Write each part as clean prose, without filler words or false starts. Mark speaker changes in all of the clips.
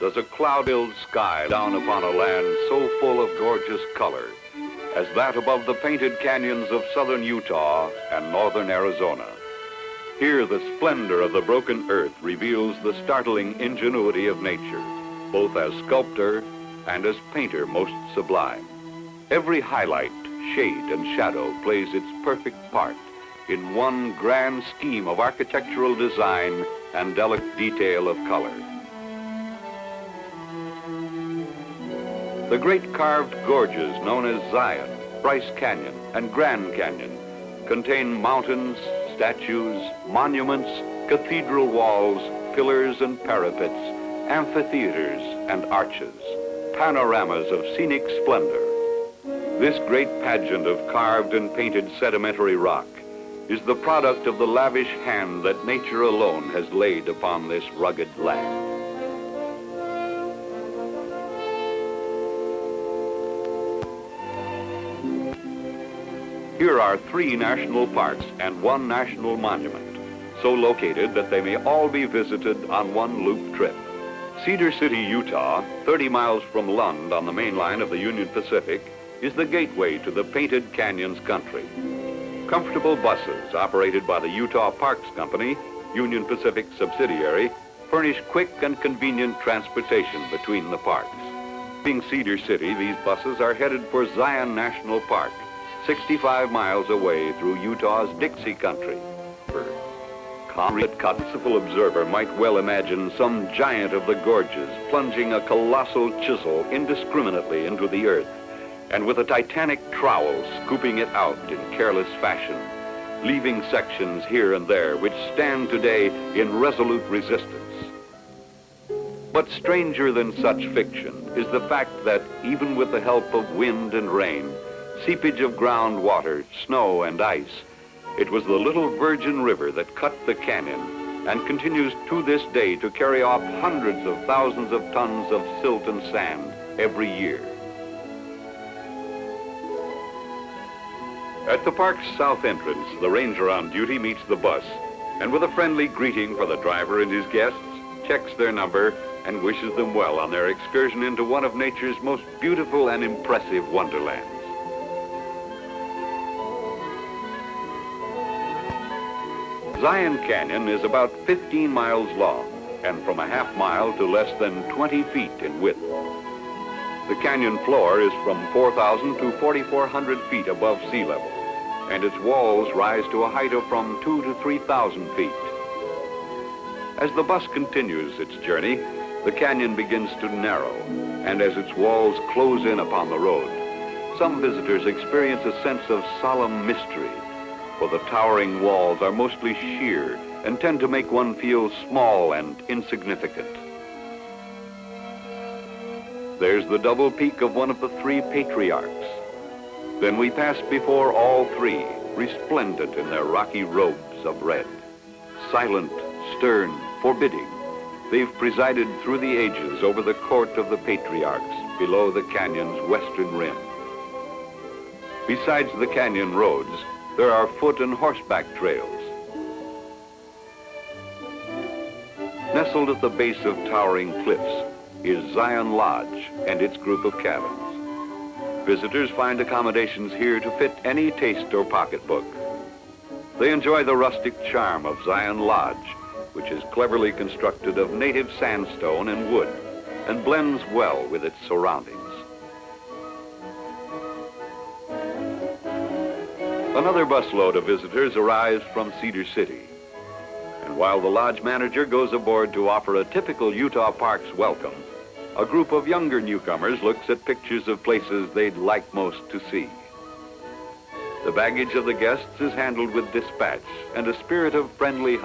Speaker 1: does a cloud-filled sky down upon a land so full of gorgeous color as that above the painted canyons of southern Utah and northern Arizona. Here, the splendor of the broken earth reveals the startling ingenuity of nature, both as sculptor and as painter most sublime. Every highlight, shade, and shadow plays its perfect part in one grand scheme of architectural design and delicate detail of color. The great carved gorges known as Zion, Bryce Canyon, and Grand Canyon contain mountains, statues, monuments, cathedral walls, pillars and parapets, amphitheaters and arches, panoramas of scenic splendor. This great pageant of carved and painted sedimentary rock is the product of the lavish hand that nature alone has laid upon this rugged land. Here are 3 national parks and 1 national monument, so located that they may all be visited on one loop trip. Cedar City, Utah, 30 miles from Lund on the main line of the Union Pacific, is the gateway to the Painted Canyons country. Comfortable buses operated by the Utah Parks Company, Union Pacific subsidiary, furnish quick and convenient transportation between the parks. Being Cedar City, these buses are headed for Zion National Park, 65 miles away through Utah's Dixie country. A fanciful observer might well imagine some giant of the gorges plunging a colossal chisel indiscriminately into the earth, and with a titanic trowel scooping it out in careless fashion, leaving sections here and there which stand today in resolute resistance. But stranger than such fiction is the fact that even with the help of wind and rain, seepage of groundwater, snow, and ice, it was the little virgin river that cut the canyon and continues to this day to carry off hundreds of thousands of tons of silt and sand every year. At the park's south entrance, the ranger on duty meets the bus and with a friendly greeting for the driver and his guests, checks their number and wishes them well on their excursion into one of nature's most beautiful and impressive wonderlands. Zion Canyon is about 15 miles long and from a half mile to less than 20 feet in width. The canyon floor is from 4,000 to 4,400 feet above sea level, and its walls rise to a height of from 2,000 to 3,000 feet. As the bus continues its journey, the canyon begins to narrow, and as its walls close in upon the road, some visitors experience a sense of solemn mystery, for the towering walls are mostly sheer and tend to make one feel small and insignificant. There's the double peak of one of the Three Patriarchs. Then we pass before all 3, resplendent in their rocky robes of red. Silent, stern, forbidding, they've presided through the ages over the court of the patriarchs below the canyon's western rim. Besides the canyon roads, there are foot and horseback trails. Nestled at the base of towering cliffs is Zion Lodge and its group of cabins. Visitors find accommodations here to fit any taste or pocketbook. They enjoy the rustic charm of Zion Lodge, which is cleverly constructed of native sandstone and wood and blends well with its surroundings. Another busload of visitors arrives from Cedar City. And while the lodge manager goes aboard to offer a typical Utah Parks welcome, a group of younger newcomers looks at pictures of places they'd like most to see. The baggage of the guests is handled with dispatch and a spirit of friendly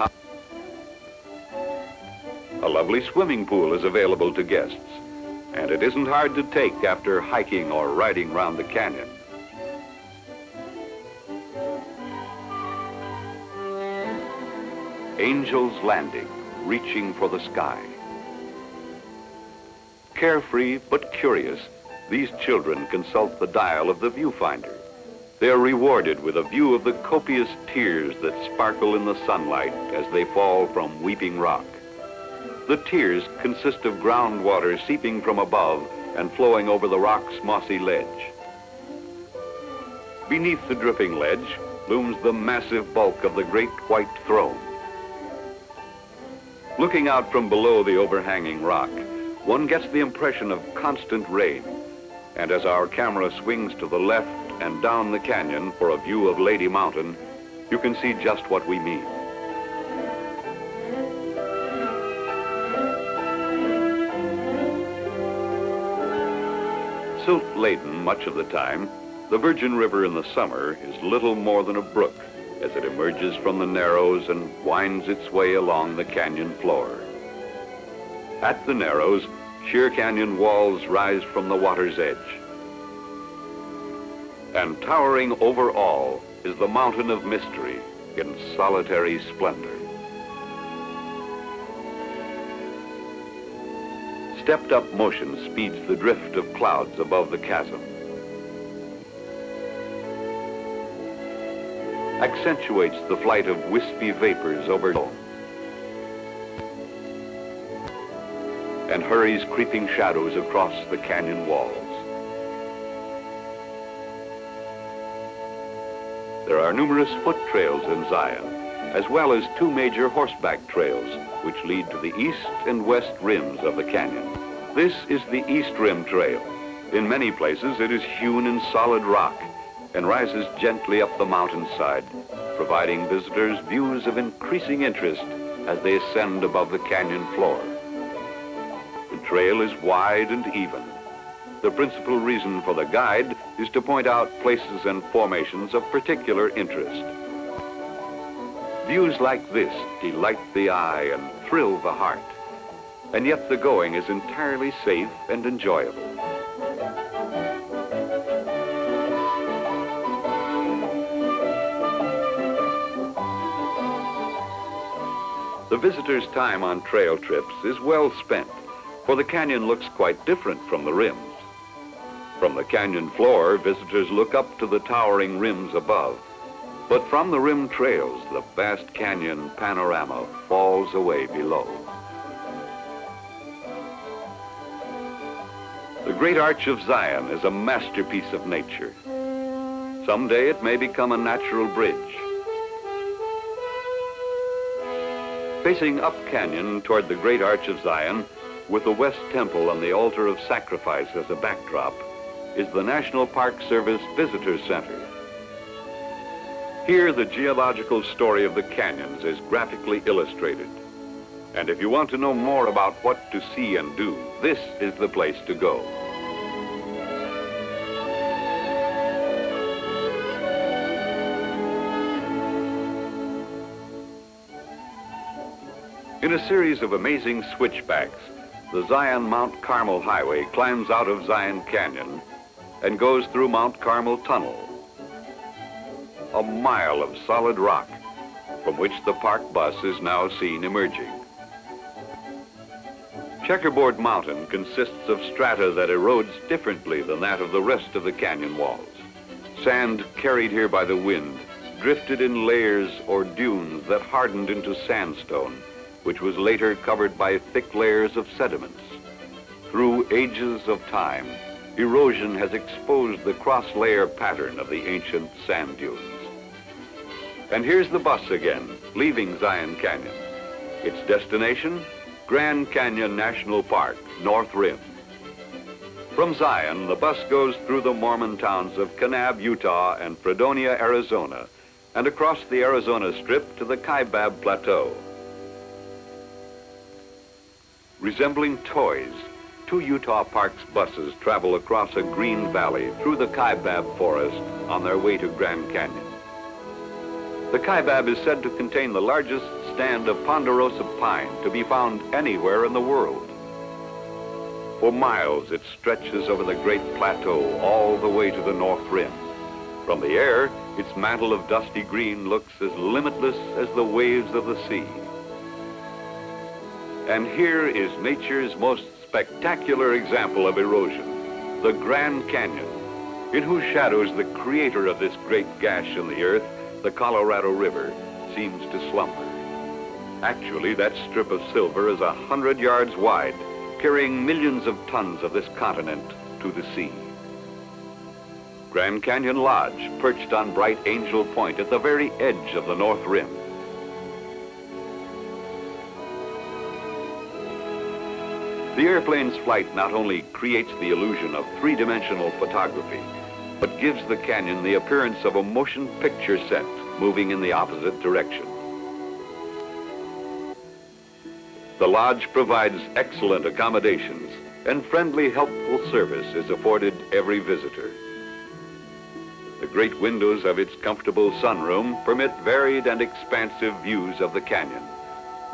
Speaker 1: A lovely swimming pool is available to guests, and it isn't hard to take after hiking or riding round the canyon. Angel's Landing, reaching for the sky. Carefree but curious, these children consult the dial of the viewfinder. They are rewarded with a view of the copious tears that sparkle in the sunlight as they fall from Weeping Rock. The tiers consist of groundwater seeping from above and flowing over the rock's mossy ledge. Beneath the dripping ledge looms the massive bulk of the Great White Throne. Looking out from below the overhanging rock, one gets the impression of constant rain. And as our camera swings to the left and down the canyon for a view of Lady Mountain, you can see just what we mean. Silt-laden much of the time, the Virgin River in the summer is little more than a brook as it emerges from the Narrows and winds its way along the canyon floor. At the Narrows, sheer canyon walls rise from the water's edge. And towering over all is the Mountain of Mystery in solitary splendor. Stepped-up motion speeds the drift of clouds above the chasm, accentuates the flight of wispy vapors over dome, and hurries creeping shadows across the canyon walls. There are numerous foot trails in Zion, as well as two major horseback trails, which lead to the east and west rims of the canyon. This is the East Rim Trail. In many places, it is hewn in solid rock and rises gently up the mountainside, providing visitors views of increasing interest as they ascend above the canyon floor. The trail is wide and even. The principal reason for the guide is to point out places and formations of particular interest. Views like this delight the eye and thrill the heart, and yet the going is entirely safe and enjoyable. The visitor's time on trail trips is well spent, for the canyon looks quite different from the rims. From the canyon floor, visitors look up to the towering rims above. But from the rim trails, the vast canyon panorama falls away below. The Great Arch of Zion is a masterpiece of nature. Someday it may become a natural bridge. Facing up canyon toward the Great Arch of Zion, with the West Temple and the altar of sacrifice as a backdrop, is the National Park Service Visitor Center. Here, the geological story of the canyons is graphically illustrated. And if you want to know more about what to see and do, this is the place to go. In a series of amazing switchbacks, the Zion-Mount Carmel Highway climbs out of Zion Canyon and goes through Mount Carmel Tunnel, a mile of solid rock from which the park bus is now seen emerging. Checkerboard Mountain consists of strata that erodes differently than that of the rest of the canyon walls. Sand carried here by the wind drifted in layers or dunes that hardened into sandstone, which was later covered by thick layers of sediments. Through ages of time, erosion has exposed the cross-layer pattern of the ancient sand dunes. And here's the bus again, leaving Zion Canyon. Its destination, Grand Canyon National Park, North Rim. From Zion, the bus goes through the Mormon towns of Kanab, Utah, and Fredonia, Arizona, and across the Arizona Strip to the Kaibab Plateau. Resembling toys, two Utah Parks buses travel across a green valley through the Kaibab Forest on their way to Grand Canyon. The Kaibab is said to contain the largest stand of ponderosa pine to be found anywhere in the world. For miles, it stretches over the great plateau all the way to the North Rim. From the air, its mantle of dusty green looks as limitless as the waves of the sea. And here is nature's most spectacular example of erosion, the Grand Canyon, in whose shadows the creator of this great gash in the earth, the Colorado River, seems to slumber. Actually, that strip of silver is 100 yards wide, carrying millions of tons of this continent to the sea. Grand Canyon Lodge, perched on Bright Angel Point at the very edge of the North Rim. The airplane's flight not only creates the illusion of three-dimensional photography, but gives the canyon the appearance of a motion picture set moving in the opposite direction. The lodge provides excellent accommodations, and friendly, helpful service is afforded every visitor. The great windows of its comfortable sunroom permit varied and expansive views of the canyon.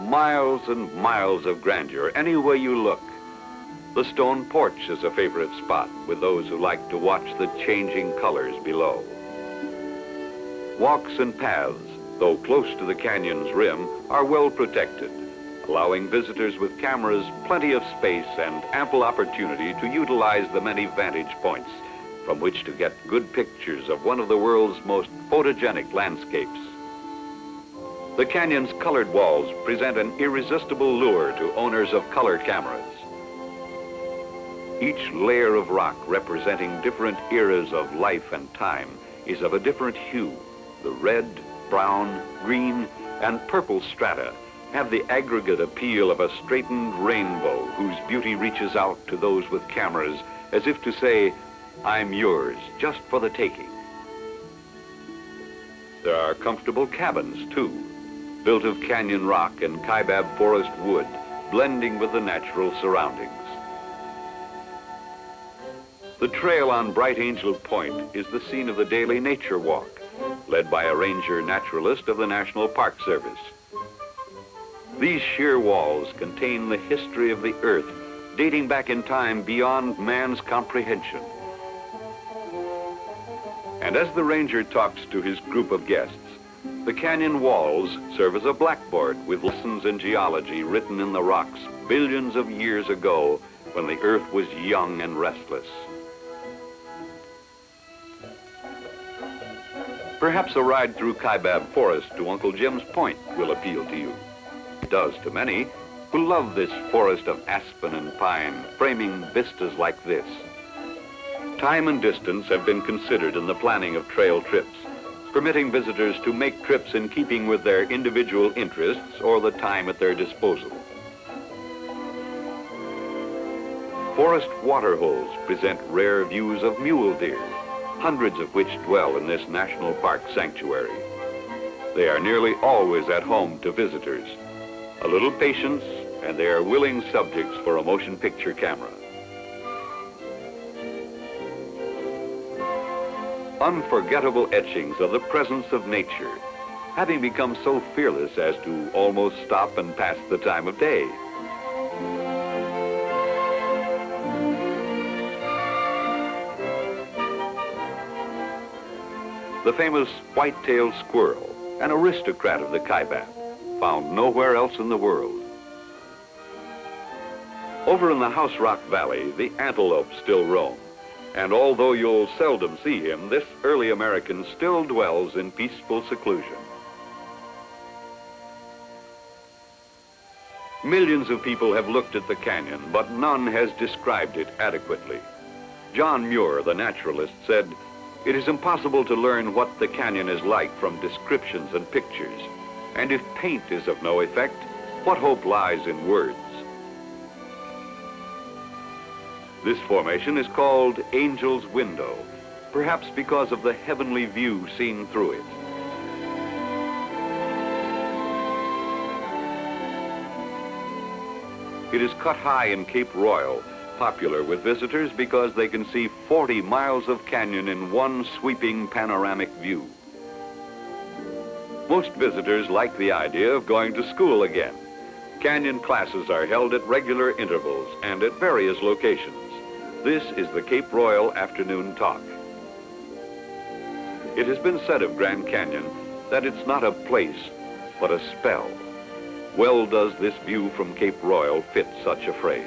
Speaker 1: Miles and miles of grandeur any way you look. The stone porch is a favorite spot with those who like to watch the changing colors below. Walks and paths, though close to the canyon's rim, are well protected, allowing visitors with cameras plenty of space and ample opportunity to utilize the many vantage points from which to get good pictures of one of the world's most photogenic landscapes. The canyon's colored walls present an irresistible lure to owners of color cameras. Each layer of rock representing different eras of life and time is of a different hue. The red, brown, green, and purple strata have the aggregate appeal of a straightened rainbow whose beauty reaches out to those with cameras as if to say, "I'm yours, just for the taking." There are comfortable cabins, too, built of canyon rock and Kaibab Forest wood, blending with the natural surroundings. The trail on Bright Angel Point is the scene of the daily nature walk, led by a ranger naturalist of the National Park Service. These sheer walls contain the history of the earth, dating back in time beyond man's comprehension. And as the ranger talks to his group of guests, the canyon walls serve as a blackboard with lessons in geology written in the rocks billions of years ago when the earth was young and restless. Perhaps a ride through Kaibab Forest to Uncle Jim's Point will appeal to you. It does to many who love this forest of aspen and pine, framing vistas like this. Time and distance have been considered in the planning of trail trips, permitting visitors to make trips in keeping with their individual interests or the time at their disposal. Forest waterholes present rare views of mule deer, hundreds of which dwell in this national park sanctuary. They are nearly always at home to visitors. A little patience, and they are willing subjects for a motion picture camera. Unforgettable etchings of the presence of nature, having become so fearless as to almost stop and pass the time of day. The famous white-tailed squirrel, an aristocrat of the Kaibab, found nowhere else in the world. Over in the House Rock Valley, the antelope still roam, and although you'll seldom see him, this early American still dwells in peaceful seclusion. Millions of people have looked at the canyon, but none has described it adequately. John Muir, the naturalist, said, "It is impossible to learn what the canyon is like from descriptions and pictures. And if paint is of no effect, what hope lies in words?" This formation is called Angel's Window, perhaps because of the heavenly view seen through it. It is cut high in Cape Royal, popular with visitors because they can see 40 miles of canyon in one sweeping panoramic view. Most visitors like the idea of going to school again. Canyon classes are held at regular intervals and at various locations. This is the Cape Royal Afternoon Talk. It has been said of Grand Canyon that it's not a place, but a spell. Well does this view from Cape Royal fit such a phrase.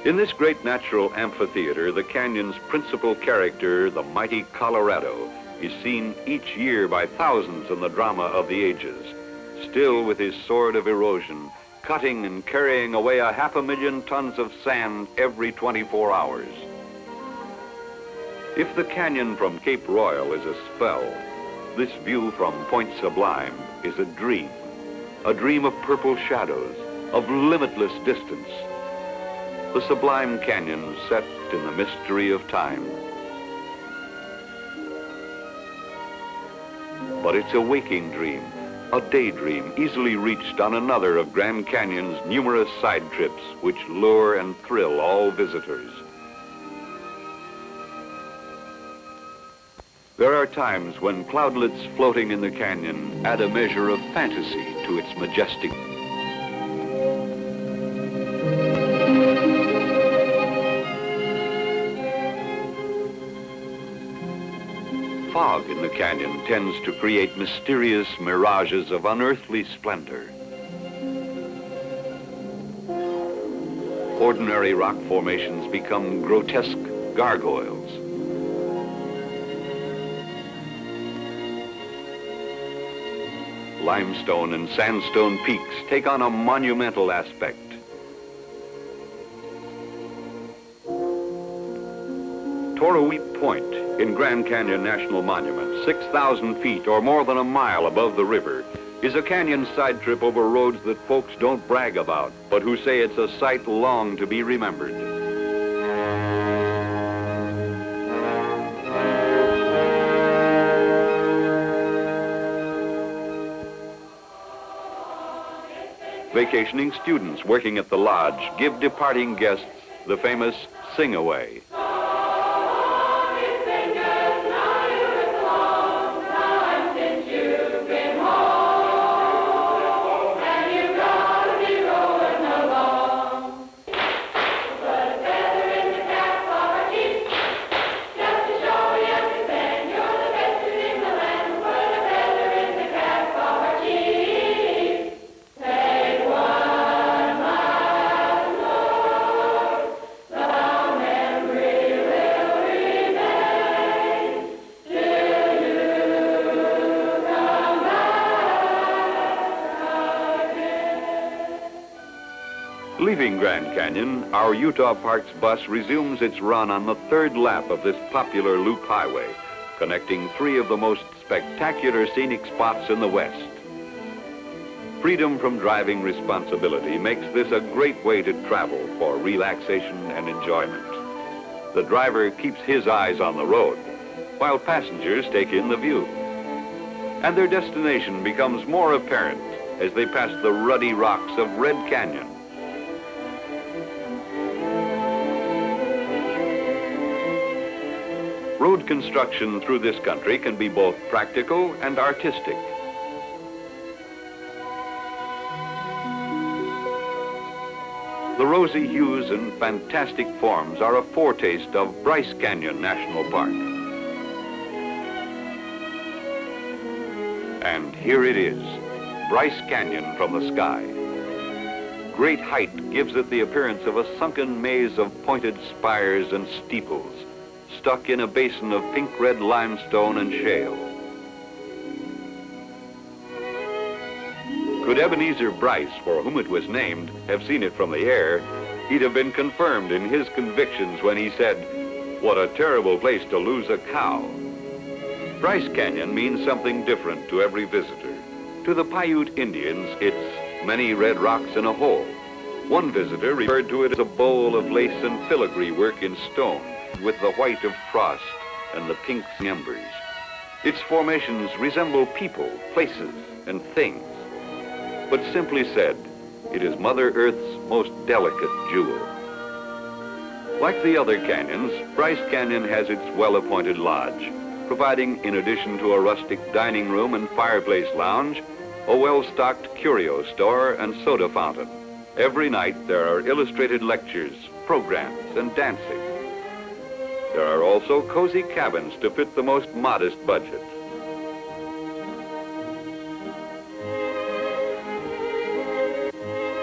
Speaker 1: In this great natural amphitheater, the canyon's principal character, the mighty Colorado, is seen each year by thousands in the drama of the ages, still with his sword of erosion, cutting and carrying away 500,000 tons of sand every 24 hours. If the canyon from Cape Royal is a spell, this view from Point Sublime is a dream of purple shadows, of limitless distance. The Sublime Canyon set in the mystery of time. But it's a waking dream, a daydream easily reached on another of Grand Canyon's numerous side trips which lure and thrill all visitors. There are times when cloudlets floating in the canyon add a measure of fantasy to its majestic. Fog in the canyon tends to create mysterious mirages of unearthly splendor. Ordinary rock formations become grotesque gargoyles. Limestone and sandstone peaks take on a monumental aspect. Toroweap Point in Grand Canyon National Monument, 6,000 feet or more than a mile above the river, is a canyon side trip over roads that folks don't brag about, but who say it's a sight long to be remembered. Vacationing students working at the lodge give departing guests the famous sing-away. Leaving Grand Canyon, our Utah Parks bus resumes its run on the third lap of this popular loop highway, connecting three of the most spectacular scenic spots in the West. Freedom from driving responsibility makes this a great way to travel for relaxation and enjoyment. The driver keeps his eyes on the road, while passengers take in the view. And their destination becomes more apparent as they pass the ruddy rocks of Red Canyon. Road construction through this country can be both practical and artistic. The rosy hues and fantastic forms are a foretaste of Bryce Canyon National Park. And here it is, Bryce Canyon from the sky. Great height gives it the appearance of a sunken maze of pointed spires and steeples, stuck in a basin of pink-red limestone and shale. Could Ebenezer Bryce, for whom it was named, have seen it from the air, he'd have been confirmed in his convictions when he said, "What a terrible place to lose a cow." Bryce Canyon means something different to every visitor. To the Paiute Indians, it's many red rocks in a hole. One visitor referred to it as a bowl of lace and filigree work in stone, with the white of frost and the pink embers. Its formations resemble people, places, and things. But simply said, it is Mother Earth's most delicate jewel. Like the other canyons, Bryce Canyon has its well-appointed lodge, providing, in addition to a rustic dining room and fireplace lounge, a well-stocked curio store and soda fountain. Every night there are illustrated lectures, programs, and dancing. There are also cozy cabins to fit the most modest budget.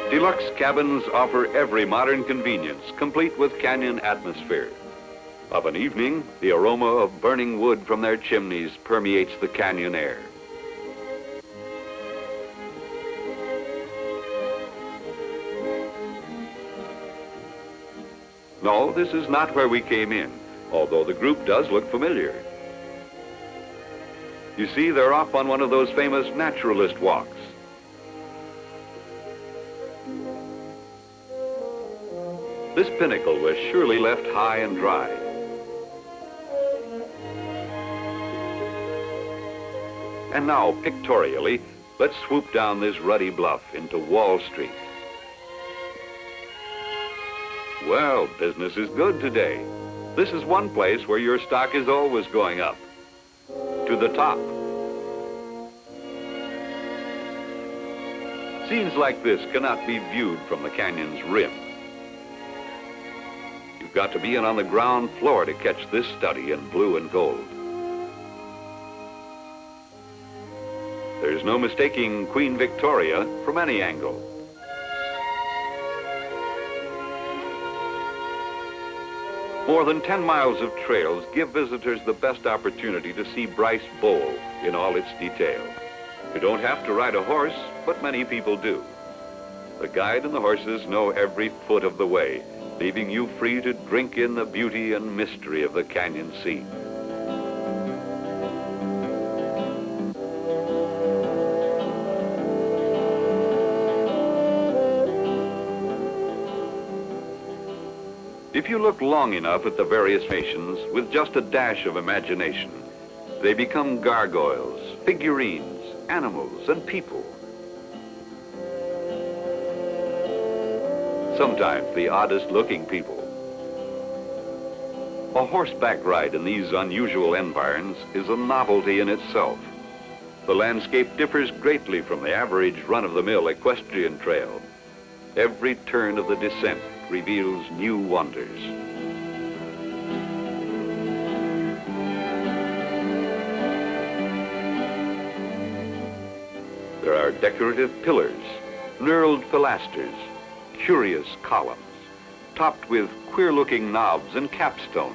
Speaker 1: Deluxe cabins offer every modern convenience, complete with canyon atmosphere. Of an evening, the aroma of burning wood from their chimneys permeates the canyon air. No, this is not where we came in, although the group does look familiar. You see, they're off on one of those famous naturalist walks. This pinnacle was surely left high and dry. And now, pictorially, let's swoop down this ruddy bluff into Wall Street. Well, business is good today. This is one place where your stock is always going up. To the top. Scenes like this cannot be viewed from the canyon's rim. You've got to be in on the ground floor to catch this study in blue and gold. There's no mistaking Queen Victoria from any angle. More than 10 miles of trails give visitors the best opportunity to see Bryce Bowl in all its detail. You don't have to ride a horse, but many people do. The guide and the horses know every foot of the way, leaving you free to drink in the beauty and mystery of the canyon scene. If you look long enough at the various nations with just a dash of imagination, they become gargoyles, figurines, animals, and people. Sometimes the oddest looking people. A horseback ride in these unusual environs is a novelty in itself. The landscape differs greatly from the average run-of-the-mill equestrian trail. Every turn of the descent reveals new wonders. There are decorative pillars, knurled pilasters, curious columns, topped with queer-looking knobs and capstones,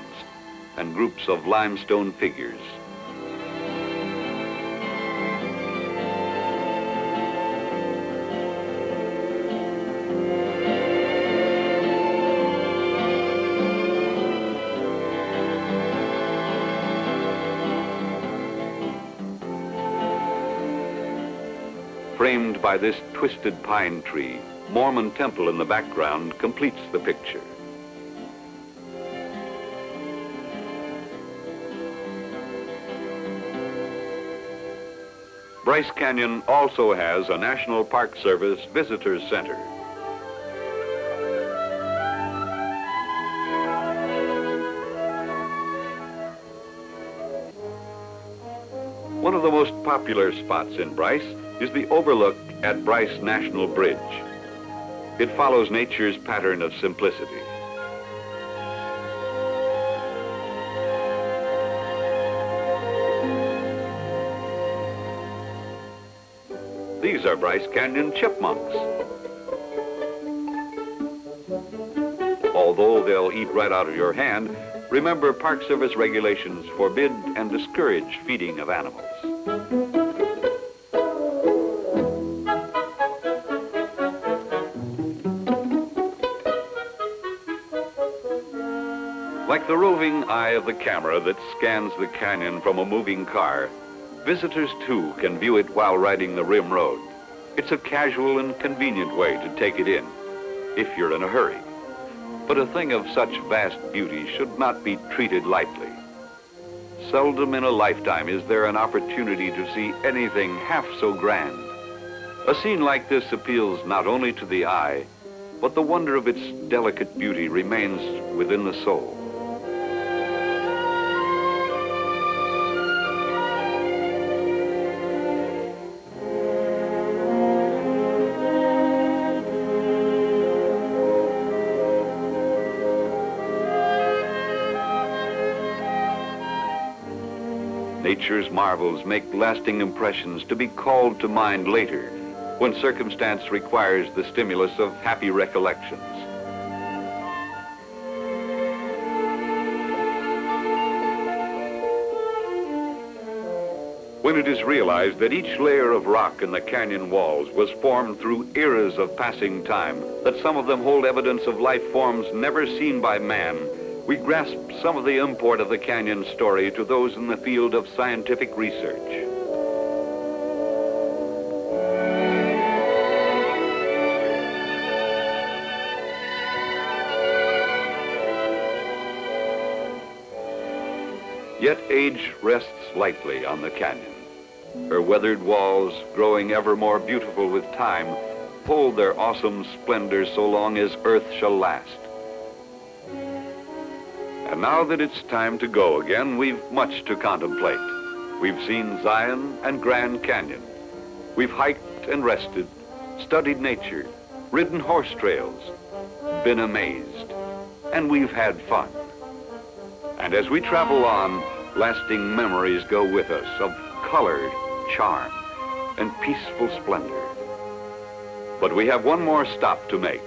Speaker 1: and groups of limestone figures. Framed by this twisted pine tree, Mormon Temple in the background completes the picture. Bryce Canyon also has a National Park Service Visitors Center. One of the most popular spots in Bryce is the overlook at Bryce National Bridge. It follows nature's pattern of simplicity. These are Bryce Canyon chipmunks. Although they'll eat right out of your hand, remember Park Service regulations forbid and discourage feeding of animals. Like the roving eye of the camera that scans the canyon from a moving car, visitors too can view it while riding the rim road. It's a casual and convenient way to take it in, if you're in a hurry. But a thing of such vast beauty should not be treated lightly. Seldom in a lifetime is there an opportunity to see anything half so grand. A scene like this appeals not only to the eye, but the wonder of its delicate beauty remains within the soul. Nature's marvels make lasting impressions to be called to mind later, when circumstance requires the stimulus of happy recollections. when it is realized that each layer of rock in the canyon walls was formed through eras of passing time, that some of them hold evidence of life forms never seen by man, we grasp some of the import of the canyon story to those in the field of scientific research. Yet age rests lightly on the canyon. Her weathered walls, growing ever more beautiful with time, hold their awesome splendor so long as Earth shall last. And now that it's time to go again, we've much to contemplate. We've seen Zion and Grand Canyon. We've hiked and rested, studied nature, ridden horse trails, been amazed, and we've had fun. And as we travel on, lasting memories go with us of color, charm, and peaceful splendor. But we have one more stop to make.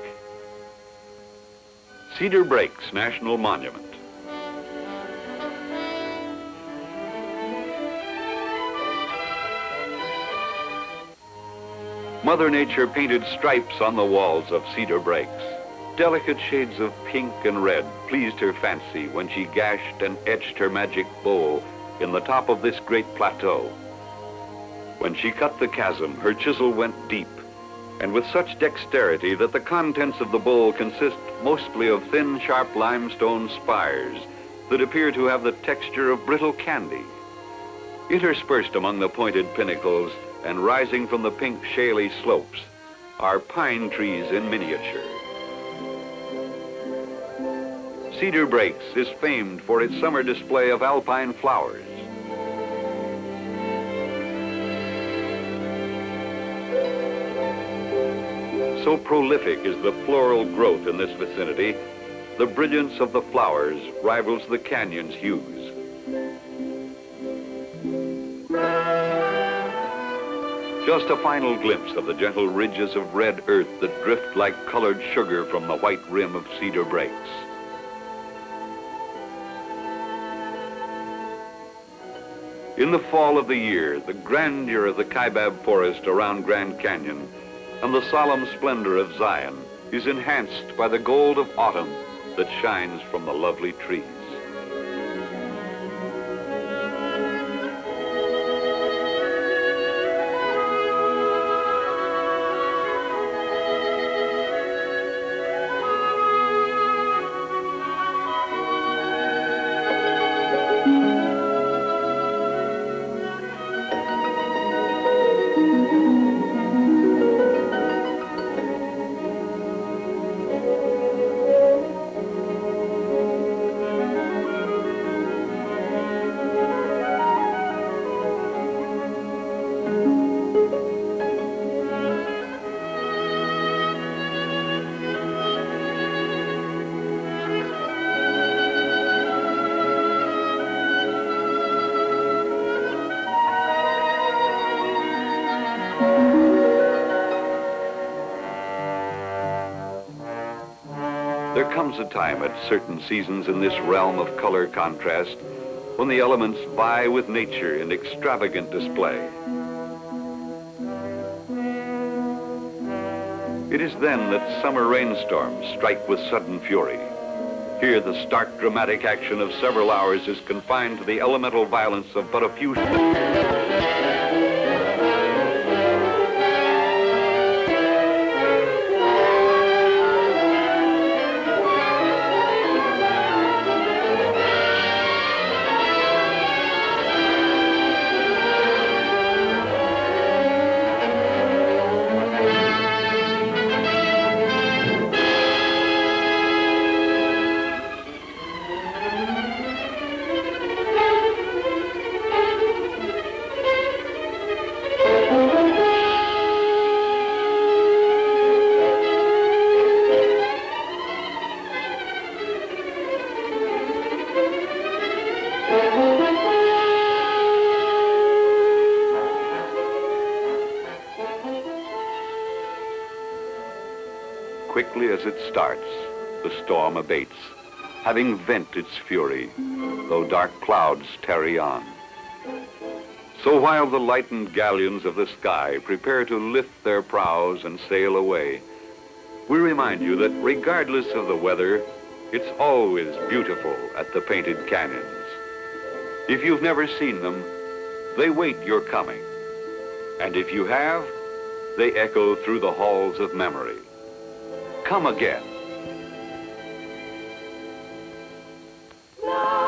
Speaker 1: Cedar Breaks National Monument. Mother Nature painted stripes on the walls of Cedar Breaks. Delicate shades of pink and red pleased her fancy when she gashed and etched her magic bowl in the top of this great plateau. When she cut the chasm, her chisel went deep, and with such dexterity that the contents of the bowl consist mostly of thin, sharp limestone spires that appear to have the texture of brittle candy. Interspersed among the pointed pinnacles and rising from the pink, shaly slopes are pine trees in miniature. Cedar Breaks is famed for its summer display of alpine flowers. So prolific is the floral growth in this vicinity, the brilliance of the flowers rivals the canyon's hues. Just a final glimpse of the gentle ridges of red earth that drift like colored sugar from the white rim of Cedar Breaks. In the fall of the year, the grandeur of the Kaibab Forest around Grand Canyon and the solemn splendor of Zion is enhanced by the gold of autumn that shines from the lovely trees. There comes a time at certain seasons in this realm of color contrast when the elements vie with nature in extravagant display. It is then that summer rainstorms strike with sudden fury. Here the stark dramatic action of several hours is confined to the elemental violence of but a few Quickly as it starts, the storm abates, having vent its fury, though dark clouds tarry on. So while the lightened galleons of the sky prepare to lift their prows and sail away, we remind you that regardless of the weather, it's always beautiful at the Painted Canyons. If you've never seen them, they wait your coming. And if you have, they echo through the halls of memory. Come again.
Speaker 2: No.